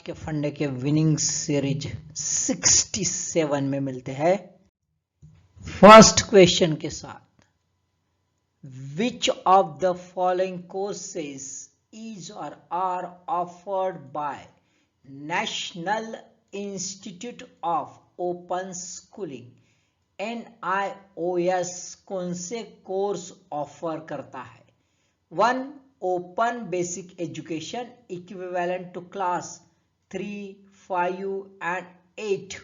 के फंडे के विनिंग सीरीज 67 में मिलते हैं फर्स्ट क्वेश्चन के साथ। Which of the following courses is और are offered by National Institute of Open Schooling? NIOS कौन से कोर्स ऑफर करता है? 1. Open basic education equivalent to class 3, 5 and 8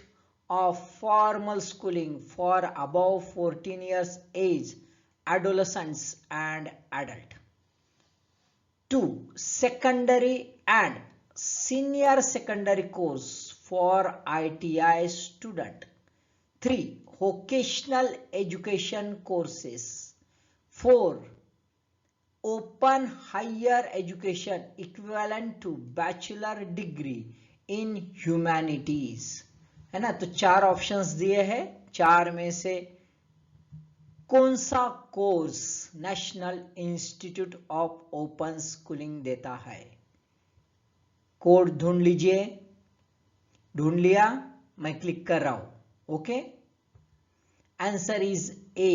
of formal schooling for above 14 years age adolescents and adult. 2. Secondary and senior secondary course for ITI student. 3. Vocational education courses. 4. Open higher education equivalent to bachelor degree in humanities. है ना, तो 4 options दिए हैं। 4 में से कौन सा course national Institute of Open schooling देता है? कोड ढूंढ लीजिए। ढूंढ लिया? मैं क्लिक कर रहा हूं। Okay, answer is A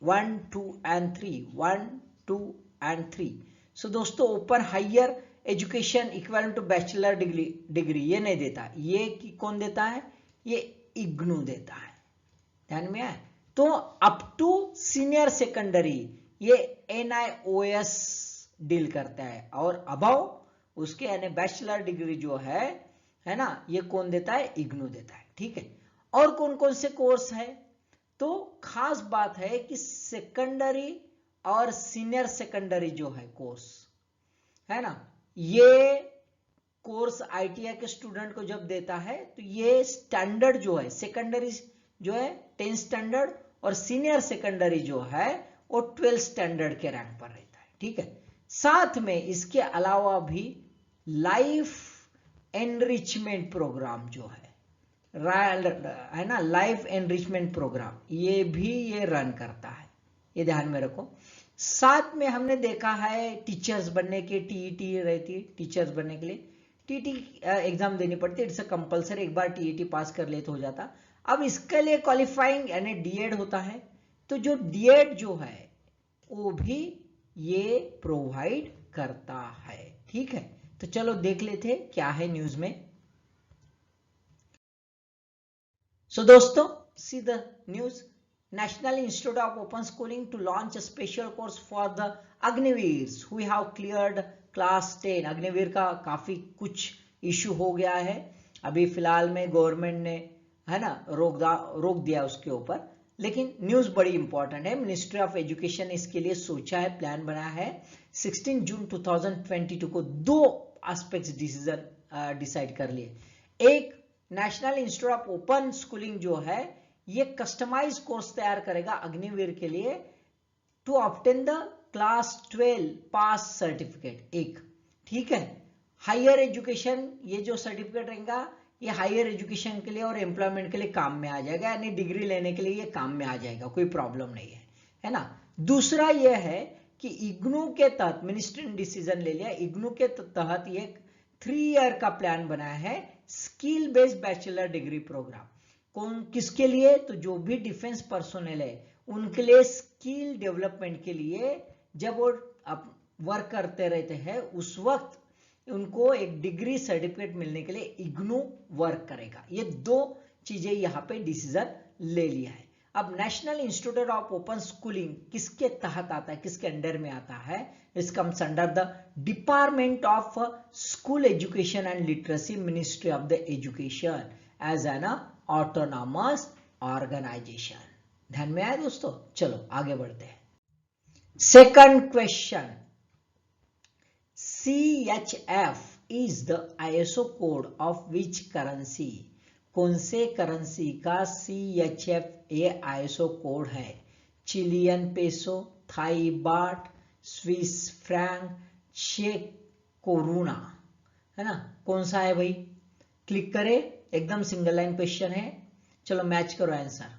1, 2 and 3। 1, 2 and 3। So दोस्तों, open higher education equivalent to bachelor degree ये नहीं देता। ये कौन देता है? ये इग्नू देता है। ध्यान में आए? तो अप टू सीनियर सेकेंडरी ये NIOS डील करता है, और अबव उसके यानी बैचलर डिग्री जो है ना, ये कौन देता है? इग्नू देता है। ठीक है, और कौन कौन से कोर्स है? तो खास बात है कि सेकेंडरी और सीनियर सेकेंडरी जो है कोर्स है ना, ये कोर्स ITI के स्टूडेंट को जब देता है तो ये स्टैंडर्ड जो है सेकेंडरी जो है 10 स्टैंडर्ड और सीनियर सेकेंडरी जो है वो 12 स्टैंडर्ड के रैंक पर रहता है। ठीक है, साथ में इसके अलावा भी लाइफ एनरिचमेंट प्रोग्राम जो है ना, लाइफ एनरिचमेंट प्रोग्राम ये भी ये रन करता है। ये ध्यान में रखो। साथ में हमने देखा है टीचर्स बनने के TET रहती है। टीचर्स बनने के लिए TET एग्जाम देनी पड़ती है। It's a compulsory. एक बार TET पास कर ले तो हो जाता। अब इसके लिए क्वालिफाइंग यानी DED होता है। तो जो DED जो है वो भी ये प्रोवाइड करता है। ठीक है, तो चलो देख लेते क्या है न्यूज में। सो दोस्तों, see the news. National Institute of Open Schooling to launch a special course for the Agniveers who have cleared class 10। Agniveer का काफी कुछ इशू हो गया है अभी फिलहाल में। गवर्नमेंट ने है ना रोक दिया उसके ऊपर, लेकिन न्यूज बड़ी इंपॉर्टेंट है। मिनिस्ट्री ऑफ एजुकेशन इसके लिए सोचा है, प्लान बनाया है। 16 जून 2022 को 2 एस्पेक्ट्स डिसाइड कर लिए। एक, national Institute of Open schooling जो है ये कस्टमाइज कोर्स तैयार करेगा अग्निवीर के लिए to obtain the class 12 pass certificate. एक, ठीक है, हायर एजुकेशन ये जो सर्टिफिकेट रहेगा ये हायर एजुकेशन के लिए और एम्प्लॉयमेंट के लिए काम में आ जाएगा, यानी डिग्री लेने के लिए ये काम में आ जाएगा, कोई प्रॉब्लम नहीं है ना। दूसरा ये है कि इग्नू के तहत मिनिस्ट्री ने डिसीजन ले लिया। इग्नू के तहत ये 3 ईयर का प्लान बनाया है skill based bachelor degree programme. कौन किसके लिए? तो जो भी डिफेंस पर्सोनेल है उनके लिए स्किल डेवलपमेंट के लिए जब वो वर्क करते रहते हैं उस वक्त उनको एक डिग्री सर्टिफिकेट मिलने के लिए इग्नू वर्क करेगा। ये 2 चीजें यहाँ पे डिसीजन ले लिया है। अब national Institute of Open schooling किसके तहत आता है, किसके अंडर में आता है? Is comes under the department of school education and literacy, ministry of the education as an autonomous organisation. ध्यान में आया दोस्तों? चलो आगे बढ़ते हैं। Second question, CHF is the ISO code of which currency? कौन से करेंसी का CHF ये ISO कोड है? Chilean peso, Thai baht, Swiss franc, चेक कोरोना, है ना? कौन सा है भाई? क्लिक करें, एकदम सिंगल लाइन क्वेश्चन है। चलो मैच करो answer.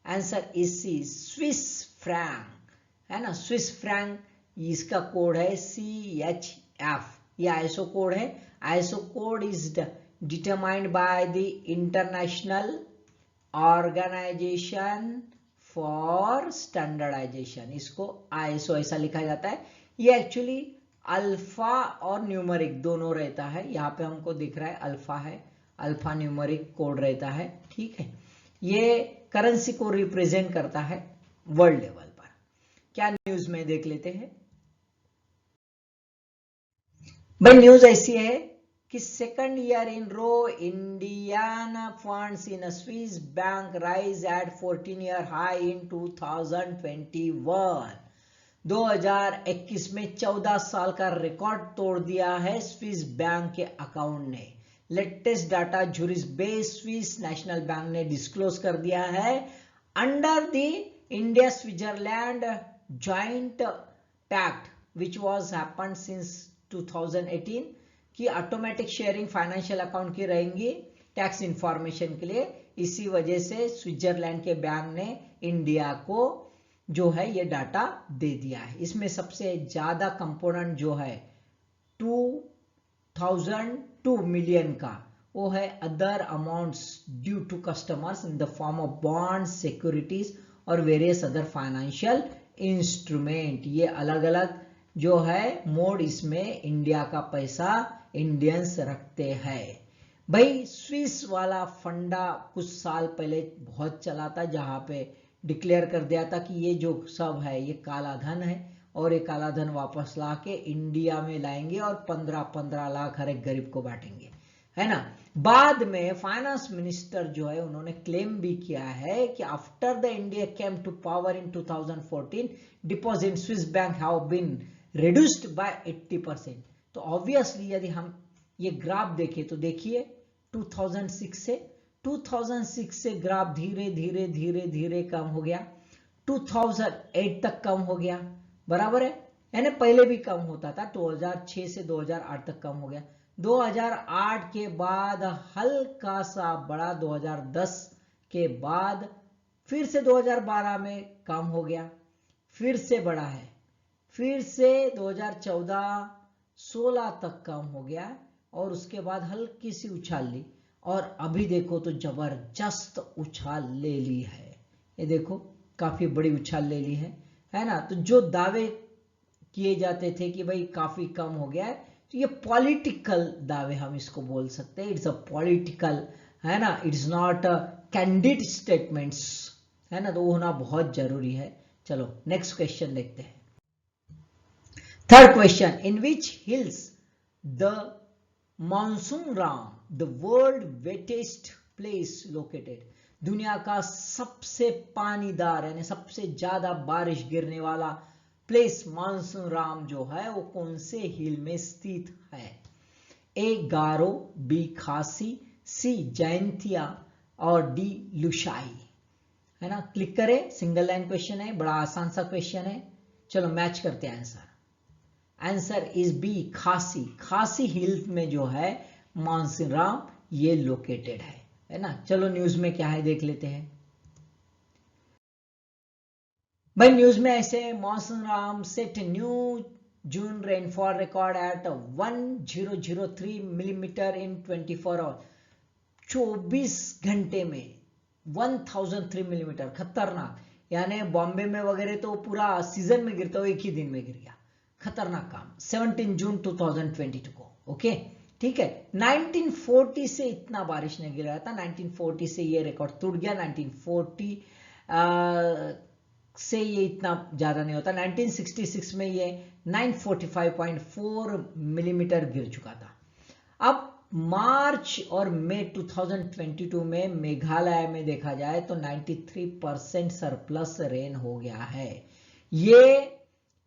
Answer is Swiss franc, है ना? स्विस फ्रैंक इसका कोड है CHF। ये आईएसओ कोड है। ISO code is determined by the International Organisation for Standardisation, इसको आईएसओ ऐसा लिखा जाता है। ये एक्चुअली अल्फा और न्यूमरिक दोनों रहता है, यहाँ पे हमको दिख रहा है अल्फा है, अल्फा न्यूमरिक कोड रहता है, ठीक है। ये करेंसी को रिप्रेजेंट करता है वर्ल्ड लेवल पर। क्या न्यूज में देख लेते हैं भाई। न्यूज ऐसी है कि second year in row Indian funds in Swiss bank rise at 14-year high in 2021। 2021 में 14 साल का रिकॉर्ड तोड़ दिया है स्विस बैंक के अकाउंट ने। Latest data Zurich based Swiss National Bank ने डिस्क्लोज कर दिया है under the India Switzerland joint pact which was happened since 2018 की ऑटोमेटिक शेयरिंग फाइनेंशियल अकाउंट की रहेंगी टैक्स इंफॉर्मेशन के लिए। इसी वजह से स्विट्जरलैंड के बैंक ने इंडिया को जो है ये डाटा दे दिया है। इसमें सबसे ज्यादा कंपोनेंट जो है 2002 मिलियन का वो है other amounts due to customers in the form of bond, securities और वेरियस अदर फाइनेंशियल इंस्ट्रूमेंट। ये अलग अलग जो है मोड इसमें इंडिया का पैसा इंडियंस रखते हैं। भाई स्विस वाला फंडा कुछ साल पहले बहुत चला था, जहां पे डिक्लेयर कर दिया था कि ये जो सब है ये काला धन है और ये काला धन वापस ला के इंडिया में लाएंगे और 15-15 लाख हर एक गरीब को बांटेंगे, है ना। बाद में फाइनेंस मिनिस्टर जो है उन्होंने क्लेम भी किया है कि after the India came to power in 2014 deposit Swiss bank have been reduced by 80%। तो ऑब्वियसली यदि हम ये ग्राफ देखें तो देखिए 2006 से ग्राफ धीरे धीरे धीरे धीरे कम हो गया, 2008 तक कम हो गया, बराबर है, यानी पहले भी कम होता था, 2006 से 2008 तक कम हो गया। 2008 के बाद हल्का सा बड़ा, 2010 के बाद फिर से 2012 में कम हो गया, फिर से बड़ा है, फिर से 2014-16 तक कम हो गया और उसके बाद हल्की सी उछाल ली और अभी देखो तो जबरदस्त उछाल ले ली है। ये देखो काफी बड़ी उछाल ले ली है ना। तो जो दावे किए जाते थे कि भाई काफी कम हो गया है, तो ये पॉलिटिकल दावे हम इसको बोल सकते हैं। इट्स अ पॉलिटिकल, है ना, it's not a candid statements, है ना, तो वो होना बहुत जरूरी है। चलो नेक्स्ट क्वेश्चन देखते हैं। Third question, in which hills the Monsunram, the world wettest place located? दुनिया का सबसे पानीदार यानी सबसे ज्यादा बारिश गिरने वाला प्लेस मानसूराम जो है वो कौन से हिल में स्थित है? ए गारो, बी खासी, सी जैंतिया और डी लुशाई, है ना। क्लिक करें, सिंगल लाइन क्वेश्चन है, बड़ा आसान सा क्वेश्चन है। चलो मैच करते हैं आंसर। आंसर इज बी खासी। खासी हिल्स में जो है मानसूराम ये लोकेटेड है ना। चलो न्यूज में क्या है देख लेते हैं। भाई न्यूज में ऐसे Mawsynram set new June rainfall record at 1003 millimetre in 24 hour. 24 घंटे में 1003 मिलीमीटर, खतरनाक। यानी बॉम्बे में वगैरह तो पूरा सीजन में गिरता हो, एक ही दिन में गिर गया, खतरनाक काम। 17 जून 2022 को, ओके ठीक है। 1940 से इतना बारिश नहीं गिरा था, 1940 से ये रिकॉर्ड टूट गया, 1940 से ये इतना ज्यादा नहीं होता। 1966 में ये 945.4 मिलीमीटर गिर चुका था। अब मार्च और मई 2022 में मेघालय में देखा जाए तो 93% सरप्लस रेन हो गया है। ये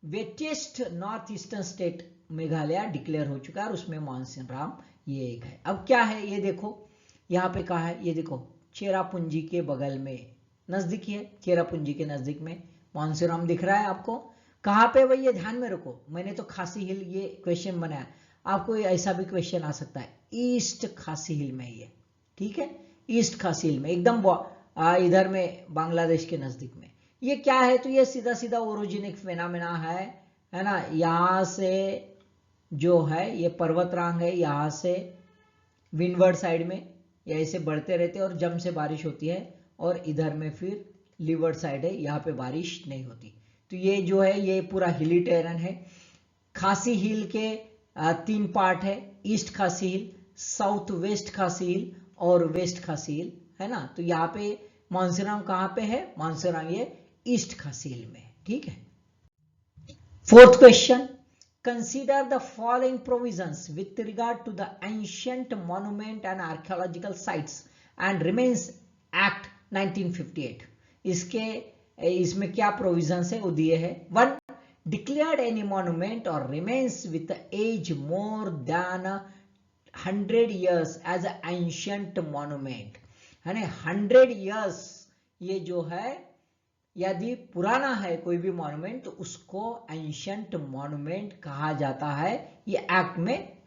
wettest north eastern state Meghalaya declare हो चुका है और उसमें मानसूराम ये एक है। अब क्या है ये देखो, यहाँ पे कहा है, ये देखो चेरापूंजी के बगल में, नजदीक है, चेरापूंजी के नजदीक में मानसूराम दिख रहा है आपको। कहाँ पे भाई, ये ध्यान में रखो, मैंने तो खासी हिल ये क्वेश्चन बनाया, आपको ऐसा भी क्वेश्चन आ सकता है, ईस्ट खासी हिल में ये, ठीक है, ईस्ट खासी हिल में एकदम इधर में बांग्लादेश के नजदीक में। ये क्या है, तो ये सीधा सीधा ओरोजेनिक फेनामेना है ना। यहाँ से जो है ये पर्वतरांग है, यहाँ से विंडवर्ड साइड में ये ऐसे बढ़ते रहते हैं और जम से बारिश होती है, और इधर में फिर लीवर्ड साइड है, यहाँ पे बारिश नहीं होती। तो ये जो है ये पूरा हिली टेरन है। खासी हिल के 3 पार्ट है, ईस्ट खासी हिल, साउथ वेस्ट खासी हिल और वेस्ट खासी हिल, है ना। तो यहाँ पे मानसेराम कहाँ पे है, मानसेराम ये ईस्ट खासी हिल में, ठीक है। Fourth question, consider the following provisions with regard to the ancient monument and archaeological sites and remains act 1958। इसमें क्या प्रोविजंस है वो दिए है। 1, declared any monument or remains with age more than 100 years as an ancient monument, है ना। 100 years ये जो है यदि पुराना है कोई भी मॉन्यूमेंट तो उसको एंशिएंट मॉन्यूमेंट कहा जाता है, ये एक्ट में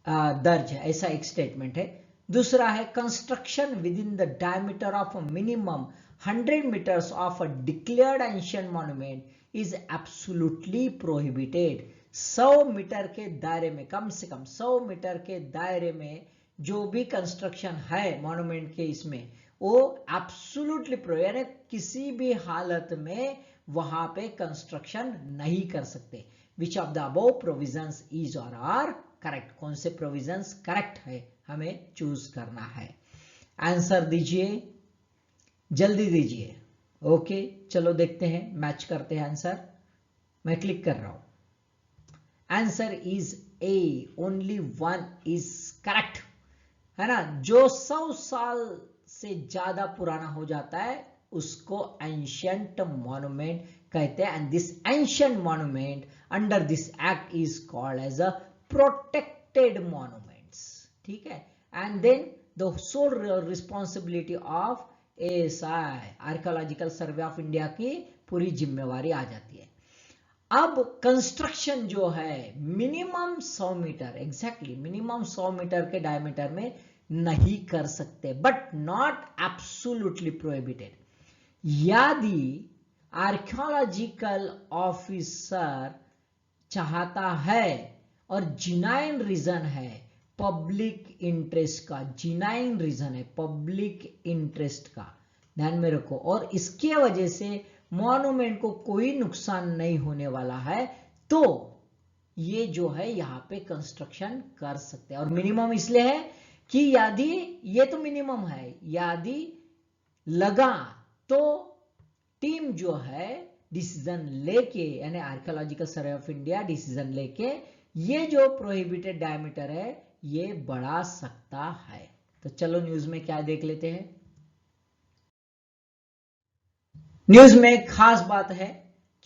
दर्ज है, ऐसा एक स्टेटमेंट है। दूसरा है construction within the diameter of minimum 100 metres of a declared ancient monument is absolutely prohibited. 100 metre के दायरे में, कम से कम 100 मीटर के दायरे में जो भी कंस्ट्रक्शन है मॉन्यूमेंट के, इसमें वो एब्सोल्युटली यानी किसी भी हालत में वहां पे कंस्ट्रक्शन नहीं कर सकते। विच of the above provisions is और आर करेक्ट, कौन से प्रोविजंस करेक्ट है हमें चूज करना है। आंसर दीजिए, जल्दी दीजिए। ओके चलो देखते हैं, मैच करते हैं आंसर। मैं क्लिक कर रहा हूं। Answer is a, only 1 is correct, है ना। जो 100 साल से ज्यादा पुराना हो जाता है उसको एंशिएंट मॉन्यूमेंट कहते हैं। And this ancient monument under this act is called as a protected monuments, ठीक है। And then the sole responsibility of ASI, archaeological survey of India की पूरी जिम्मेवारी आ जाती है। अब कंस्ट्रक्शन जो है minimum 100 metre, exactly minimum 100 metre के डायमीटर में नहीं कर सकते, बट नॉट एब्सोल्युटली प्रोहिबिटेड। यदि आर्कियोलॉजिकल ऑफिसर चाहता है और जिनाइन रीजन है पब्लिक इंटरेस्ट का, जिनाइन रीजन है पब्लिक इंटरेस्ट का, ध्यान में रखो, और इसके वजह से मॉन्यूमेंट को कोई नुकसान नहीं होने वाला है, तो ये जो है यहाँ पे कंस्ट्रक्शन कर सकते हैं। और मिनिमम इसलिए है कि यदि ये तो मिनिमम है, यदि लगा तो टीम जो है डिसीजन लेके, यानी archaeological survey of India decision लेके ये जो प्रोहिबिटेड डायमीटर है ये बढ़ा सकता है। तो चलो न्यूज में क्या देख लेते हैं। न्यूज में खास बात है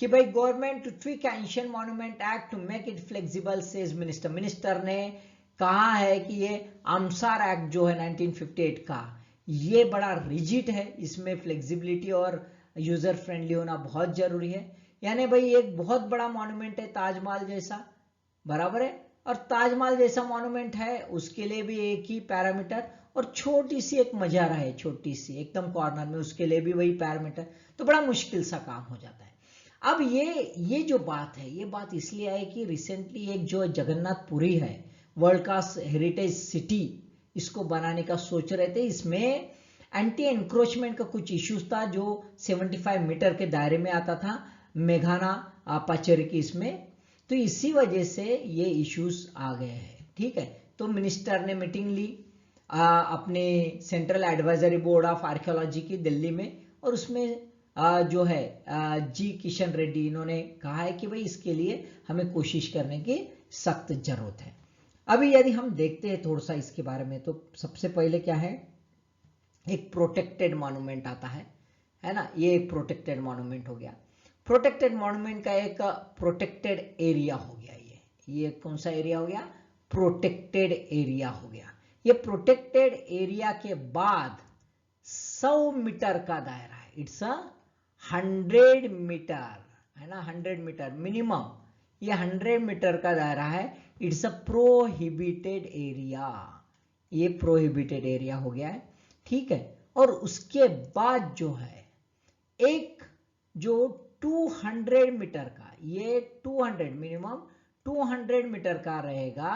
कि भाई government to tweak ancient monument act to make it flexible says minister. Minister ने कहा है कि ये आमसार एक्ट जो है 1958 का, ये बड़ा रिजिड है, इसमें फ्लेक्सिबिलिटी और यूजर फ्रेंडली होना बहुत जरूरी है। यानी भाई एक बहुत बड़ा मॉन्यूमेंट है ताजमहल जैसा, बराबर है, और ताजमहल जैसा मॉन्यूमेंट है उसके लिए भी एक ही पैरामीटर, और छोटी सी एक मजारा है छोटी सी एकदम कॉर्नर में, उसके लिए भी वही पैरामीटर, तो बड़ा मुश्किल सा काम हो जाता है। अब ये जो बात है, ये बात इसलिए है कि रिसेंटली एक जो जगन्नाथपुरी है वर्ल्ड क्लास हेरिटेज सिटी, इसको बनाने का सोच रहे थे। इसमें एंटी एनक्रोचमेंट का कुछ इश्यूज था जो 75 मीटर के दायरे में आता था मेघाना पाचेरी की इसमें, तो इसी वजह से ये इश्यूज आ गए हैं, ठीक है। तो मिनिस्टर ने मीटिंग ली अपने central advisory board of archaeology की दिल्ली में, और उसमें जो है जी किशन रेड्डी, इन्होंने कहा है कि भाई इसके लिए हमें कोशिश करने की सख्त जरूरत है। अभी यदि हम देखते हैं थोड़ा सा इसके बारे में, तो सबसे पहले क्या है, एक प्रोटेक्टेड मॉन्यूमेंट आता है ना, ये एक प्रोटेक्टेड मॉन्यूमेंट हो गया। प्रोटेक्टेड मॉन्यूमेंट का एक प्रोटेक्टेड एरिया हो गया, ये कौन सा एरिया हो गया, प्रोटेक्टेड एरिया हो गया। ये प्रोटेक्टेड एरिया के बाद 100 मीटर का दायरा है, इट्स 100 मीटर, है ना, 100 मीटर मिनिमम, ये 100 मीटर का दायरा है, इट्स अ प्रोहिबिटेड एरिया, ये प्रोहिबिटेड एरिया हो गया है, ठीक है। और उसके बाद जो है एक जो 200 मीटर का, ये 200 मिनिमम 200 मीटर का रहेगा,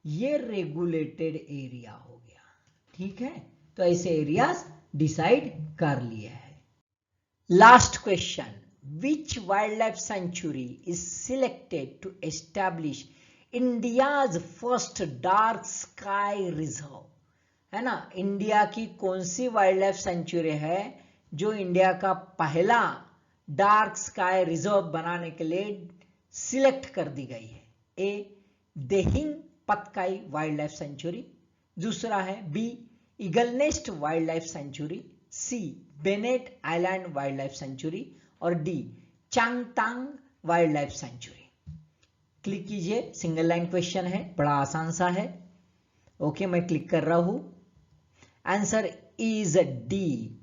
ये रेगुलेटेड एरिया हो गया। ठीक है, तो ऐसे एरियाज डिसाइड कर लिए है। Last question, which wildlife sanctuary is selected to establish India's first dark sky reserve? है ना, इंडिया की कौन सी वाइल्ड लाइफ सेंचुरी है जो इंडिया का पहला डार्क स्काई रिजर्व बनाने के लिए सिलेक्ट कर दी गई है? A, Dehing Patkai wildlife sanctuary, दूसरा है B, Eagle Nest wildlife sanctuary, C, Bennett Island wildlife sanctuary, और D, Changthang wildlife sanctuary. Click कीजिए, सिंगल लाइन क्वेश्चन है, बड़ा आसान सा है। ओके, मैं क्लिक कर रहा हूं। Answer is D,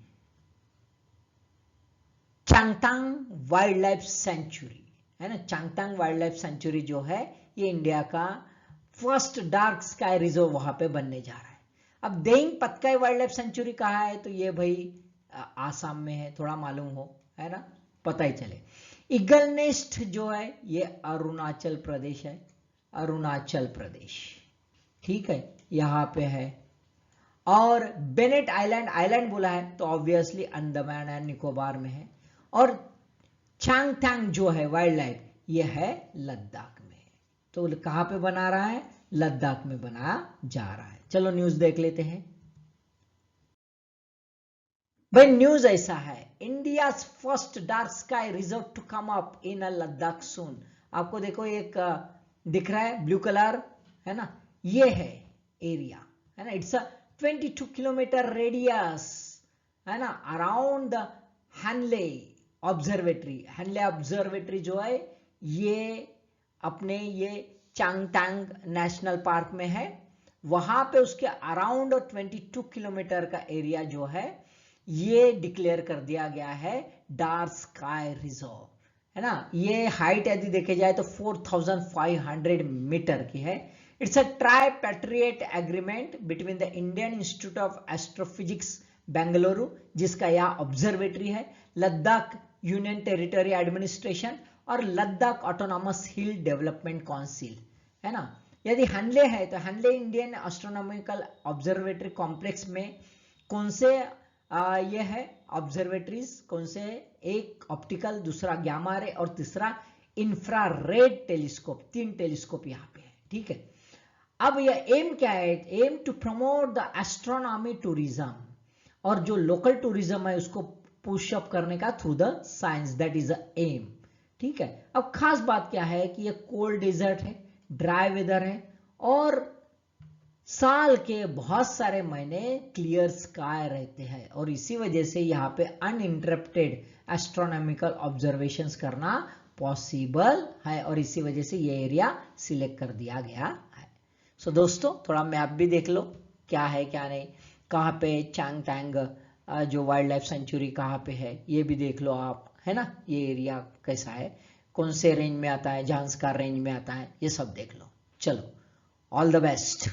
Changthang wildlife sanctuary, है ना। चांगतांग वाइल्ड लाइफ सेंचुरी जो है ये इंडिया का फर्स्ट डार्क स्काई रिजर्व वहां पे बनने जा रहा है। अब Dehing Patkai wildlife century कहाँ है, तो ये भाई आसाम में है, थोड़ा मालूम हो, है ना, पता ही चले। ईगल नेस्ट जो है ये अरुणाचल प्रदेश है, अरुणाचल प्रदेश, ठीक है, यहां पे है। और बेनेट आइलैंड, आइलैंड बोला है तो ऑब्वियसली अंडमान एंड निकोबार में है। और चांगतांग जो है वाइल्ड लाइफ ये है लद्दाख में। तो कहां पे बना रहा है, लद्दाख में बनाया जा रहा है। चलो न्यूज देख लेते हैं। भाई न्यूज ऐसा है, India first dark sky reserve to come up in a Ladakh soon. आपको देखो एक दिख रहा है ब्लू कलर, है ना, ये है एरिया, है ना। इट्स अ 22 किलोमीटर रेडियस, है ना, around the Henle observatory. Henle observatory जो है ये अपने ये चांगतांग नेशनल पार्क में है, वहां पे उसके अराउंड 22 किलोमीटर का एरिया जो है ये डिक्लेयर कर दिया गया है डार्क स्काई रिजर्व, है ना। ये हाइट यदि देखे जाए तो 4500 मीटर की है। It's a tripartite agreement between the Indian Institute of Astrophysics Bengaluru, जिसका यहाँ ऑब्जर्वेटरी है, लद्दाख यूनियन टेरिटरी एडमिनिस्ट्रेशन और Ladakh autonomous hill development council, है ना। यदि हैनले है तो Hanle Indian astronomical observatory complex में कौन से ये है ऑब्जर्वेटरीज, कौन से, एक ऑप्टिकल, दूसरा गामा रे और तीसरा इंफ्रारेड टेलीस्कोप, 3 टेलीस्कोप यहाँ पे है, ठीक है। अब यह एम क्या है, aim to promote the astronomy tourism, और जो लोकल टूरिज्म है उसको पुशअप करने का through the science, that is the aim, ठीक है। अब खास बात क्या है कि ये कोल्ड डेजर्ट है, ड्राई वेदर है और साल के बहुत सारे महीने क्लियर स्काई रहते हैं, और इसी वजह से यहाँ पे अनइंटरप्टेड एस्ट्रोनॉमिकल ऑब्जर्वेशंस करना पॉसिबल है, और इसी वजह से ये एरिया सिलेक्ट कर दिया गया है। सो दोस्तों थोड़ा मैप भी देख लो, क्या है क्या नहीं, कहाँ पे चांगतांग जो वाइल्ड लाइफ सेंचुरी कहाँ पे है ये भी देख लो आप, है ना। ये एरिया कैसा है, कौन से रेंज में आता है, झांस्कार रेंज में आता है, ये सब देख लो। चलो, ऑल द बेस्ट।